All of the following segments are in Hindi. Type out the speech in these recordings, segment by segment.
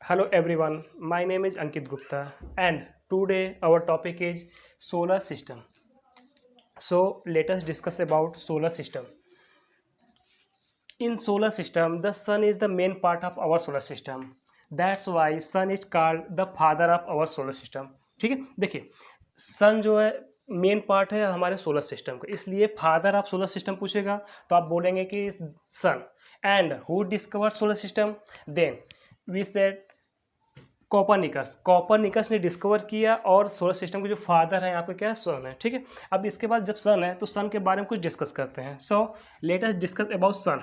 Hello everyone, my name is Ankit Gupta and today our topic is solar system. So let us discuss about solar system. In solar system, the sun is the main part of our solar system. That's why sun is called the father of our solar system. ठीक है, देखिए सन जो है मेन पार्ट है हमारे सोलर सिस्टम का, इसलिए फादर ऑफ सोलर सिस्टम पूछेगा तो आप बोलेंगे कि sun. And who discover solar system? Then we said Copernicus ने डिस्कवर किया और सोलर सिस्टम के जो फादर है यहाँ पे क्या है? सन है. ठीक है, अब इसके बाद जब सन है तो सन के बारे में कुछ डिस्कस करते हैं. So let us discuss about sun.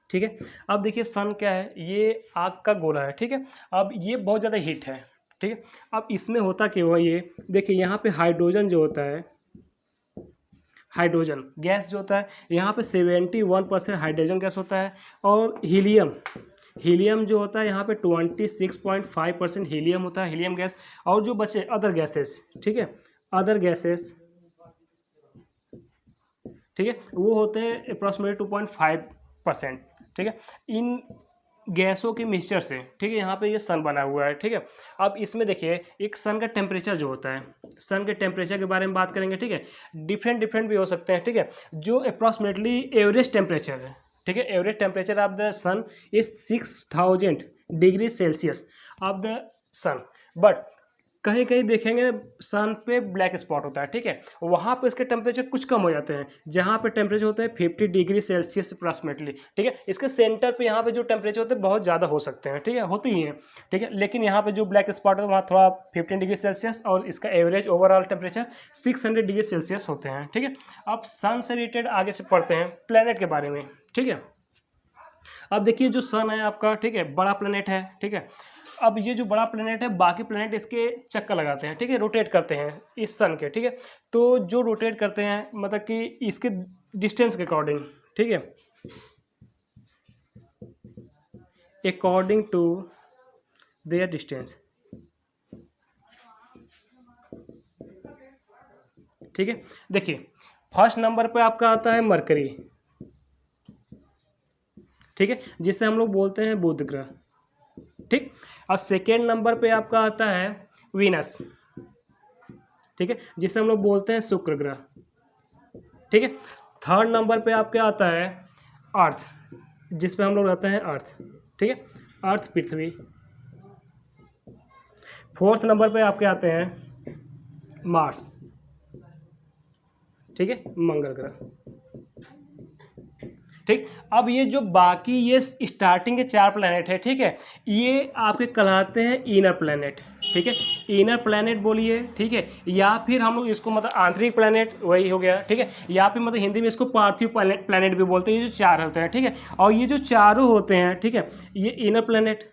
ठीक है, अब देखिए सन क्या है? ये आग का गोला है. ठीक है, अब ये बहुत ज़्यादा हीट है. ठीक है, अब इसमें होता क्या हुआ, ये देखिए यहाँ पे हाइड्रोजन जो होता है, हाइड्रोजन गैस जो होता है यहाँ पे 71% हाइड्रोजन गैस होता है और हीलियम जो होता है यहाँ पे 26.5% हीलियम होता है, हीलियम गैस. और जो बचे अदर गैसेस, ठीक है, अदर गैसेस, ठीक है, वो होते हैं अप्रॉक्सीमेटली 2.5%. ठीक है, इन गैसों के मिक्सचर से, ठीक है, यहाँ पे ये सन बना हुआ है. ठीक है, अब इसमें देखिए एक सन का टेम्परेचर जो होता है, सन के टेम्परेचर के बारे में बात करेंगे. ठीक है, डिफरेंट भी हो सकते हैं. ठीक है, जो अप्रॉक्सीमेटली एवरेज टेम्परेचर है, ठीक है, average temperature of the sun is 6000 degree Celsius of the sun. But कहीं कहीं देखेंगे सन पे ब्लैक स्पॉट होता है. ठीक है, वहाँ पे इसके टेम्परेचर कुछ कम हो जाते हैं, जहाँ पे टेम्परेचर होता है 50 डिग्री सेल्सियस अप्रॉक्सीमेटली. ठीक है, इसके सेंटर पे यहाँ पे जो टेम्परेचर होते हैं बहुत ज़्यादा हो सकते हैं. ठीक है, होते ही हैं. ठीक है, लेकिन यहाँ पे जो ब्लैक स्पॉट है वहाँ थोड़ा 15 डिग्री सेल्सियस और इसका average overall temperature 600 degree Celsius होते हैं. ठीक है, अब सन से रिलेटेड आगे से पढ़ते हैं प्लेनेट के बारे में. ठीक है, अब देखिए जो सन है आपका, ठीक है, बड़ा प्लेनेट है. ठीक है, अब ये जो बड़ा प्लेनेट है बाकी प्लेनेट इसके चक्कर लगाते हैं. ठीक है, रोटेट करते हैं इस सन के. ठीक है, तो जो रोटेट करते हैं मतलब कि इसके डिस्टेंस के अकॉर्डिंग, ठीक है, अकॉर्डिंग टू देयर डिस्टेंस. ठीक है, देखिए फर्स्ट नंबर पे आपका आता है मरकरी. ठीक है, जिसे हम लोग बोलते हैं बुध ग्रह. ठीक, और सेकेंड नंबर पे आपका आता है वीनस. ठीक है, जिसे हम लोग बोलते हैं शुक्र ग्रह. ठीक है, थर्ड नंबर पे आपका आता है अर्थ, जिस पे हम लोग रहते हैं अर्थ. ठीक है, अर्थ पृथ्वी. फोर्थ नंबर पे आपके आते हैं मार्स. ठीक है, मंगल ग्रह. ठीक, अब ये जो बाकी ये स्टार्टिंग के 4 प्लैनेट है, ठीक है, ये आपके कहलाते हैं इनर प्लैनेट. ठीक है, इनर प्लैनेट बोलिए. ठीक है, या फिर हम लोग इसको मतलब आंतरिक प्लैनेट वही हो गया. ठीक है, या फिर मतलब हिंदी में इसको पार्थिव प्लैनेट भी बोलते हैं. ये जो 4 होते हैं, ठीक है, और ये जो चारों होते हैं, ठीक है, ये इनर प्लैनेट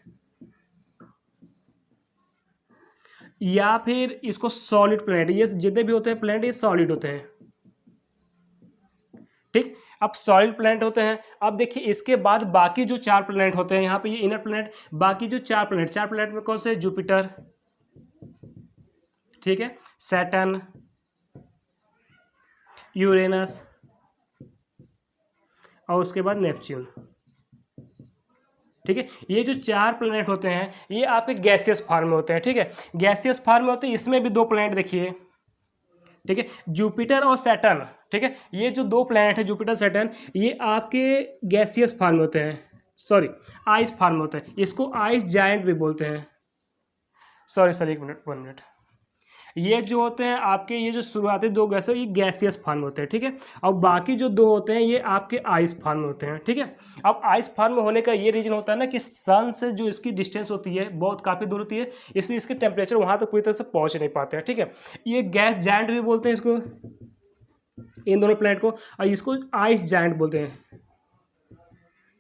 या फिर इसको सॉलिड प्लैनेट, ये जितने भी होते हैं प्लैनेट ये सॉलिड होते हैं. ठीक, अब सॉलिड प्लैनेट होते हैं. अब देखिए इसके बाद बाकी जो 4 प्लैनेट होते हैं यहाँ पे ये इनर प्लैनेट, बाकी जो 4 प्लैनेट में कौन से? जुपिटर, ठीक है, सैटर्न, यूरेनस और उसके बाद नेपच्यून. ठीक है, ये जो 4 प्लैनेट होते हैं ये आपके गैसियस फॉर्म में होते हैं. ठीक है, गैसियस फॉर्म में होते हैं. इसमें भी 2 प्लैनेट देखिए. ठीक है, जुपिटर और सैटर्न. ठीक है, ये जो 2 प्लैनेट है जुपिटर सैटर्न ये आपके गैसियस फॉर्म में होते हैं, सॉरी आइस फॉर्म में होते हैं. इसको आइस जायंट भी बोलते हैं. सॉरी एक मिनट, 1 मिनट. ये जो होते हैं आपके ये जो शुरुआती 2 गैस है ये गैसियस फॉर्म में होते हैं. ठीक है, और बाकी जो 2 होते हैं ये आपके आइस फॉर्म में होते हैं. ठीक है, अब आइस फॉर्म में होने का ये रीजन होता है ना कि सन से जो इसकी डिस्टेंस होती है बहुत काफ़ी दूर होती है, इसलिए इसके टेम्परेचर वहाँ तक पूरी तरह से पहुँच नहीं पाते हैं. ठीक है, ये गैस जायंट भी बोलते हैं इसको, इन दोनों प्लैनेट को, और इसको आइस जायंट बोलते हैं.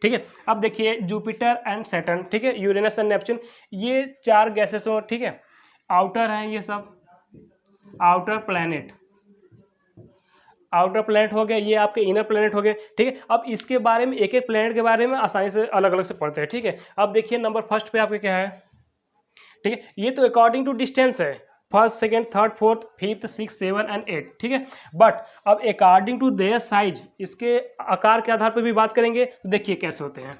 ठीक है, अब देखिए जुपिटर एंड सैटर्न, ठीक है, यूरेनस एंड नेपच्यून, ये 4 गैसेस हो. ठीक है, आउटर हैं ये सब, आउटर प्लैनेट हो गया, ये आपके इनर प्लैनेट हो गए. ठीक है, अब इसके बारे में एक एक प्लैनेट के बारे में आसानी से अलग अलग से पढ़ते हैं. ठीक है, अब देखिए नंबर फर्स्ट पे आपके क्या है. ठीक है, ये तो अकॉर्डिंग टू डिस्टेंस है, first, second, third, fourth, fifth, 6, 7 and 8. ठीक है, बट अब अकॉर्डिंग टू देयर साइज, इसके आकार के आधार पर भी बात करेंगे तो देखिए कैसे होते हैं.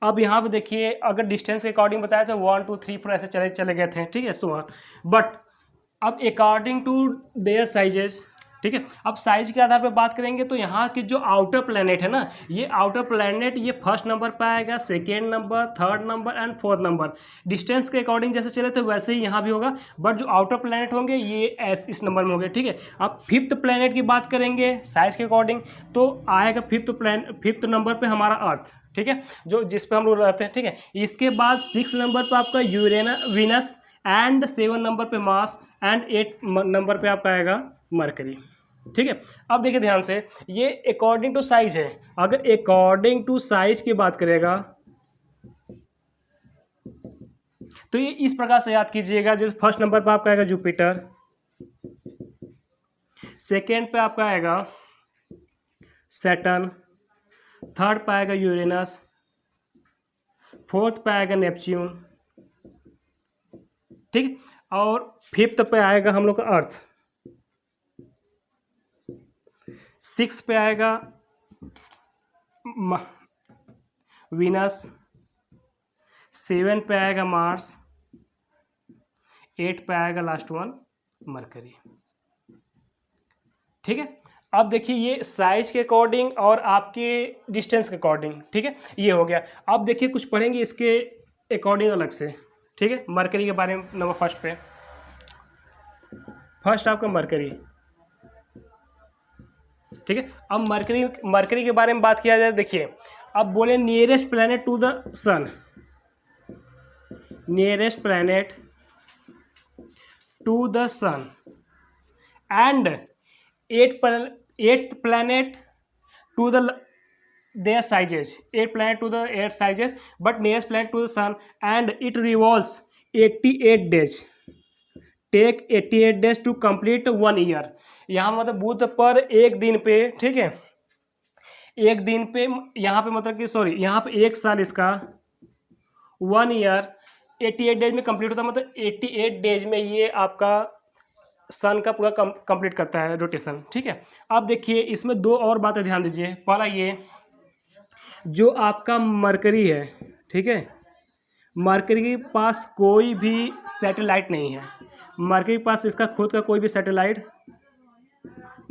अब यहाँ पे देखिए अगर डिस्टेंस के अकॉर्डिंग बताया तो 1 2 3 4 ऐसे चले चले गए थे, ठीक है, सो ऑन। बट अब अकॉर्डिंग टू देयर साइजेस, ठीक है, अब साइज के आधार पर बात करेंगे तो यहाँ की जो आउटर प्लैनेट है ना, ये आउटर प्लैनेट ये फर्स्ट नंबर पर आएगा, second number, third number and fourth number. Distance के अकॉर्डिंग जैसे चले तो वैसे ही यहाँ भी होगा, बट जो आउटर प्लैनेट होंगे ये इस नंबर में होंगे, ठीक है। अब फिफ्थ प्लैनेट की बात करेंगे साइज के अकॉर्डिंग तो आएगा फिफ्थ नंबर पर हमारा अर्थ, ठीक है, जो जिस पे हम लोग रहते हैं, ठीक है। इसके बाद 6 नंबर पर आपका वीनस एंड 7 नंबर पे मार्स एंड 8 नंबर पे आपका आएगा मरकरी, ठीक है। अब देखिए ध्यान से, ये अकॉर्डिंग टू साइज है। अगर अकॉर्डिंग टू साइज की बात करेगा तो ये इस प्रकार से याद कीजिएगा, जैसे फर्स्ट नंबर पे आपका आएगा जुपिटर, सेकेंड पे आपका आएगा सैटर्न, थर्ड पे आएगा यूरेनस, फोर्थ पे आएगा नेपच्यून, ठीक, और फिफ्थ पे आएगा हम लोग का अर्थ, 6 पे आएगा वीनस, 7 पे आएगा मार्स, 8 पे आएगा लास्ट वन मरकरी, ठीक है। अब देखिए ये साइज के अकॉर्डिंग और आपके डिस्टेंस के अकॉर्डिंग, ठीक है, ये हो गया। अब देखिए कुछ पढ़ेंगे इसके अकॉर्डिंग अलग से, ठीक है। मरकरी के बारे में नंबर फर्स्ट पे, फर्स्ट आपका मरकरी, ठीक है। अब मरकरी के बारे में बात किया जाए, देखिए अब बोले nearest planet to the sun, nearest planet to the sun and eight planet to the their sizes, 8 planet to the 8 sizes, but nearest planet to the sun and it revolves 88 days, take 88 days to complete 1 year। यहाँ मतलब बुध पर एक दिन पे, ठीक है, एक दिन पे यहाँ पे मतलब कि सॉरी यहाँ पे एक साल इसका 1 ईयर 88 डेज में कंप्लीट होता है, मतलब 88 डेज में ये आपका सन का पूरा कंप्लीट करता है रोटेशन, ठीक है। अब देखिए इसमें दो और बातें ध्यान दीजिए। पहला ये जो आपका मरकरी है, ठीक है, मरकरी के पास कोई भी सैटेलाइट नहीं है, मरकरी के पास इसका खुद का कोई भी सैटेलाइट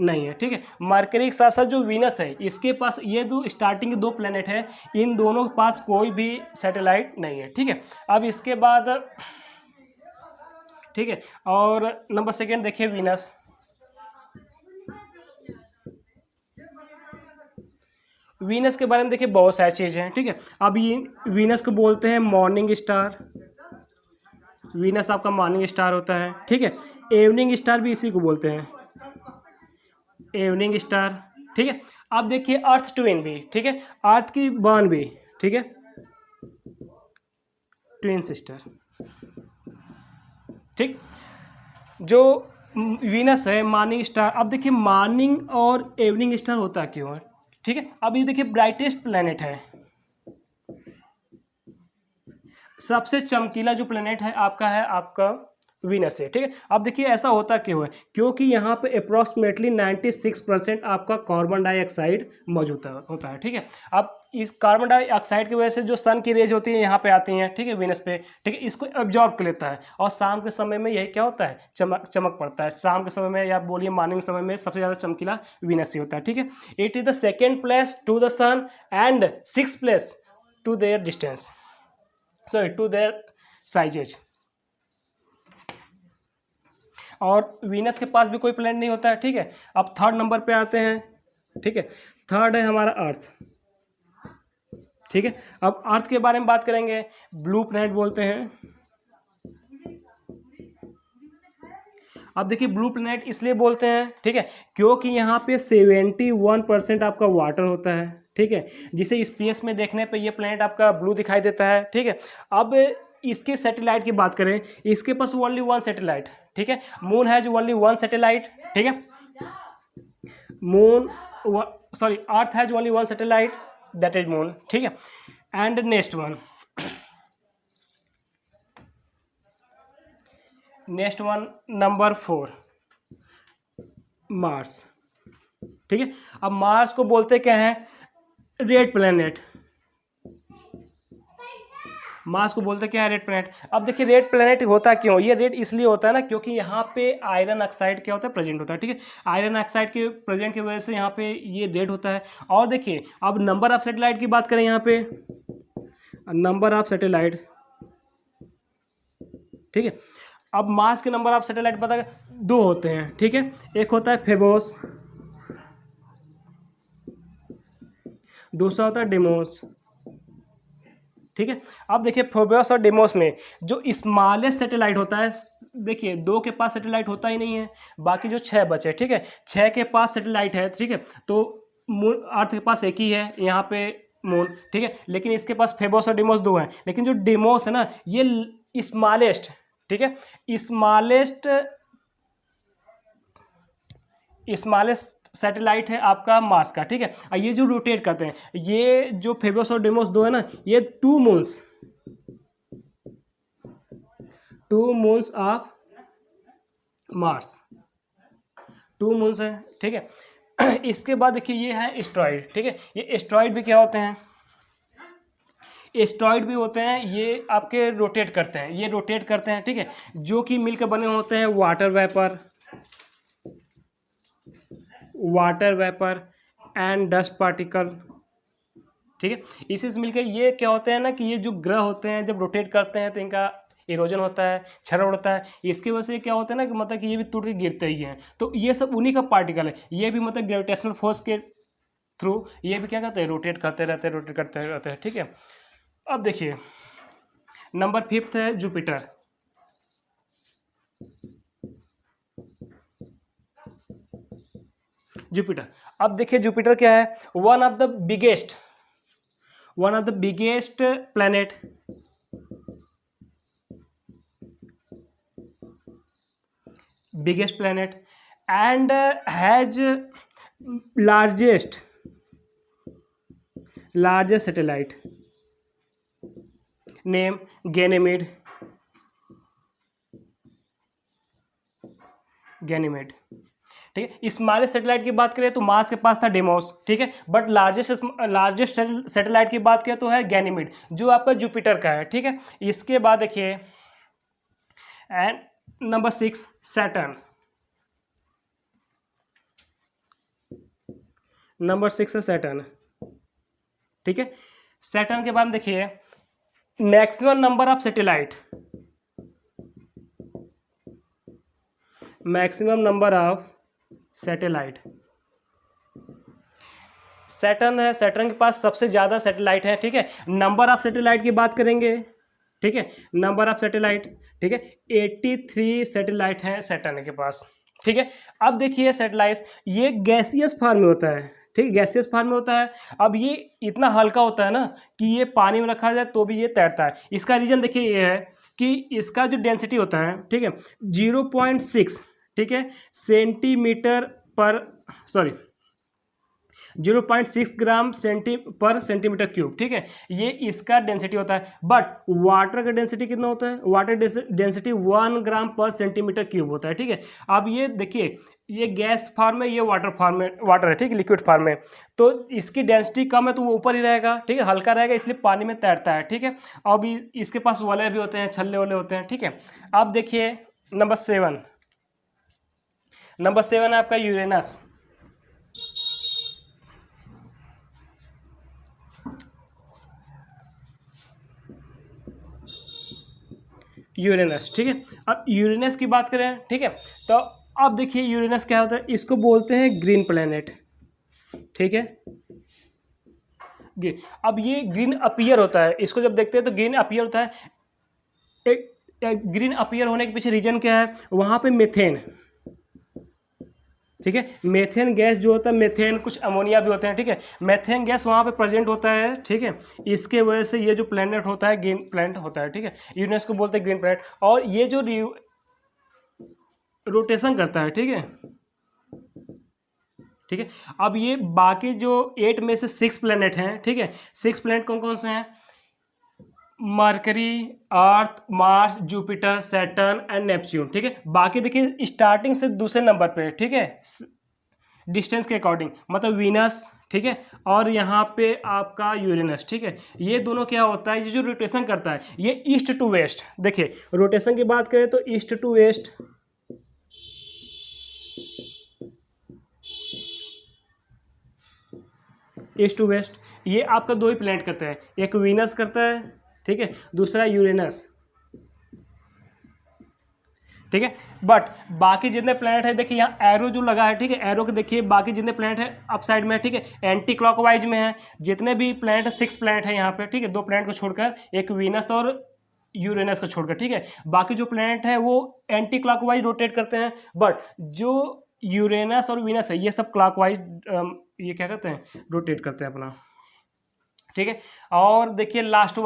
नहीं है, ठीक है। मरकरी के साथ साथ जो वीनस है इसके पास, ये दो स्टार्टिंग के दो प्लेनेट है, इन दोनों के पास कोई भी सैटेलाइट नहीं है, ठीक है। अब इसके बाद, ठीक है, और नंबर सेकेंड देखिए वीनस, वीनस के बारे में देखिए बहुत सारी चीज़ें हैं, ठीक है। अब ये वीनस को बोलते हैं मॉर्निंग स्टार, वीनस आपका मॉर्निंग स्टार होता है, ठीक है। इवनिंग स्टार भी इसी को बोलते हैं, इवनिंग स्टार, ठीक है। अब देखिए अर्थ ट्विन भी, ठीक है, अर्थ की बहन भी, ठीक है, ट्विन सिस्टर, ठीक। जो वीनस है मॉर्निंग स्टार, अब देखिए मॉर्निंग और इवनिंग स्टार होता क्यों है, ठीक है। अब ये देखिए ब्राइटेस्ट प्लेनेट है, सबसे चमकीला जो प्लेनेट है आपका वीनस है, ठीक है। अब देखिए ऐसा होता क्यों है, क्योंकि यहाँ पे अप्रॉक्सीमेटली 96% आपका कार्बन डाइऑक्साइड मौजूद होता है, ठीक है। अब इस कार्बन डाइऑक्साइड की वजह से जो सन की रेज होती है यहाँ पे आती हैं, ठीक है, वीनस पे, ठीक है, इसको एब्जॉर्ब कर लेता है और शाम के समय में यही क्या होता है, चमक पड़ता है। शाम के समय में या बोलिए मॉर्निंग समय में सबसे ज़्यादा चमकीला वीनस ही होता है, ठीक है। It is the second place to the sun and 6th place to their distance, sorry to their sizes. और वीनस के पास भी कोई प्लैनेट नहीं होता है, ठीक है। अब थर्ड नंबर पे आते हैं, ठीक है, थर्ड है हमारा अर्थ, ठीक है। अब अर्थ के बारे में बात करेंगे, ब्लू प्लैनेट बोलते हैं। अब देखिए ब्लू प्लैनेट इसलिए बोलते हैं, ठीक है, क्योंकि यहाँ पे 71% आपका वाटर होता है, ठीक है, जिसे स्पेस में देखने पे ये प्लैनेट आपका ब्लू दिखाई देता है, ठीक है। अब इसके सैटेलाइट की बात करें, इसके पास ओनली 1 सैटेलाइट, ठीक है, मून हैज ओनली 1 सैटेलाइट, ठीक है, earth has only 1 satellite that is moon, ठीक है। And next one number 4 Mars, ठीक है। अब मार्स को बोलते क्या है, रेड प्लैनेट, मार्स को बोलते क्या है, रेड प्लैनेट। अब देखिए रेड प्लैनेट होता क्यों, ये रेड इसलिए होता है ना क्योंकि यहाँ पे आयरन ऑक्साइड क्या होता है, प्रेजेंट होता है, ठीक है। आयरन ऑक्साइड के प्रेजेंट की वजह से यहाँ पे ये रेड होता है। और देखिए अब नंबर ऑफ सैटेलाइट की बात करें, यहाँ पे नंबर ऑफ सैटेलाइट, ठीक है। अब मार्स के नंबर ऑफ सैटेलाइट पता है, 2 होते हैं, ठीक है। एक होता है फेबोस, दूसरा होता है डेमोस, ठीक है। अब देखिए फोबोस और डेमोस में जो स्मॉलेस्ट सैटेलाइट होता है, देखिए 2 के पास सैटेलाइट होता ही नहीं है, बाकी जो 6 बचे, ठीक है, 6 के पास सैटेलाइट है, ठीक है। तो मून, अर्थ के पास एक ही है यहाँ पे मून, ठीक है, लेकिन इसके पास फेबोस और डेमोस 2 हैं। लेकिन जो डेमोस है ना ये स्मॉलेस्ट, ठीक है, स्मॉलेस्ट सैटेलाइट है आपका मार्स का, ठीक है। और ये जो रोटेट करते हैं, ये जो फेबोस और डेमोस 2 है ना, ये 2 मून्स ऑफ मार्स, 2 मून्स है, ठीक है। इसके बाद देखिए ये है एस्टेरॉइड, ठीक है। ये एस्टेरॉइड भी क्या होते हैं, एस्टेरॉइड भी होते हैं, ये आपके रोटेट करते हैं, ये रोटेट करते हैं, ठीक है, जो कि मिलकर बने होते हैं water vapour and dust particle, ठीक है। इसी से मिलकर ये क्या होते हैं ना कि ये जो ग्रह होते हैं जब रोटेट करते हैं तो इनका इरोजन होता है, क्षरण होता है। इसकी वजह से क्या होता है ना कि मतलब कि ये भी टूट के गिरते ही हैं। तो ये सब उन्हीं का पार्टिकल है, ये भी मतलब ग्रेविटेशनल फोर्स के थ्रू ये भी क्या करते हैं, रोटेट करते रहते हैं, ठीक है। अब देखिए नंबर 5 है जुपिटर। जुपिटर, अब देखिए जुपिटर क्या है, one of the biggest planet, and has largest satellite name Ganymede, ठीक है। स्मॉलेस्ट सैटेलाइट की बात करें तो मार्स के पास था डेमोस, ठीक है, बट लार्जेस्ट सैटेलाइट की बात करें तो है गैनीमेड, जो आपका जुपिटर का है, ठीक है। इसके बाद देखिए एंड नंबर 6 सैटर्न, नंबर 6 है सैटर्न, ठीक है। सैटर्न के बाद देखिए maximum number of satellite, Saturn है, सैटर्न के पास सबसे ज़्यादा सैटेलाइट है, ठीक है। नंबर ऑफ सैटेलाइट की बात करेंगे, ठीक है, नंबर ऑफ सैटेलाइट, ठीक है, 83 सैटेलाइट है सैटर्न के पास, ठीक है। अब देखिए सैटेलाइट ये गैसियस फॉर्म में होता है, ठीक है, गैसियस फॉर्म में होता है। अब ये इतना हल्का होता है ना कि ये पानी में रखा जाए तो भी ये तैरता है। इसका रीजन देखिए ये है कि इसका जो डेंसिटी होता है, ठीक है, 0.6, ठीक है, 0.6 ग्राम पर सेंटीमीटर क्यूब, ठीक है, ये इसका डेंसिटी होता है। बट वाटर का डेंसिटी कितना होता है, वाटर डेंसिटी 1 ग्राम पर सेंटीमीटर क्यूब होता है, ठीक है। अब ये देखिए ये गैस फॉर्म में, ये वाटर है, ठीक है, लिक्विड फॉर्म में, तो इसकी डेंसिटी कम है तो वो ऊपर ही रहेगा, ठीक है, हल्का रहेगा, इसलिए पानी में तैरता है, ठीक है। अब इसके पास वलय भी होते हैं, छल्ले वलय होते हैं, ठीक है। अब देखिए नंबर 7 है आपका यूरेनस। ठीक है। अब यूरेनस की बात करें, ठीक है, तो अब देखिए यूरेनस क्या होता है, इसको बोलते हैं ग्रीन प्लैनेट, ठीक है। अब ये ग्रीन अपीयर होता है, इसको जब देखते हैं तो ग्रीन अपीयर होता है। एक ग्रीन अपीयर होने के पीछे रीजन क्या है, वहाँ पे मेथेन, ठीक है, मेथेन गैस जो होता है, मेथेन कुछ अमोनिया भी होते हैं, ठीक है, मेथेन गैस वहाँ पे प्रेजेंट होता है, ठीक है। इसके वजह से ये जो प्लैनेट होता है ग्रीन प्लैनेट होता है, ठीक है, यूरेनस को बोलते हैं ग्रीन प्लैनेट। और ये जो रोटेशन करता है, ठीक है। अब ये बाकी जो 8 में से 6 प्लैनेट हैं, ठीक है, 6 प्लैनेट कौन कौन से हैं, mercury, earth, Mars, Jupiter, Saturn and Neptune, ठीक है। बाकी देखिए स्टार्टिंग से दूसरे नंबर पे, ठीक है, डिस्टेंस के अकॉर्डिंग, मतलब वीनस, ठीक है, और यहाँ पे आपका यूरेनस, ठीक है। ये दोनों क्या होता है, ये जो रोटेशन करता है ये ईस्ट टू वेस्ट। देखिए रोटेशन की बात करें तो east to west, east to west, ये आपका दो ही प्लैनेट करते हैं, एक वीनस करता है, ठीक है, दूसरा यूरेनस, ठीक है। बट बाकी जितने प्लैनेट है, देखिए यहाँ एरो जो लगा है, ठीक है, एरो के देखिए बाकी जितने प्लैनेट है अप साइड में है, ठीक है, एंटी क्लॉकवाइज में है। जितने भी प्लैनेट है 6 प्लैनेट है यहाँ पे, ठीक है, 2 प्लैनेट को छोड़कर, एक वीनस और यूरेनस को छोड़कर, ठीक है। बाकी जो प्लैनेट है वो एंटी क्लॉकवाइज रोटेट करते हैं, बट जो यूरेनस और वीनस है ये सब क्लॉकवाइज ये क्या करते हैं, रोटेट करते हैं अपना, ठीक है। और देखिए लास्ट वन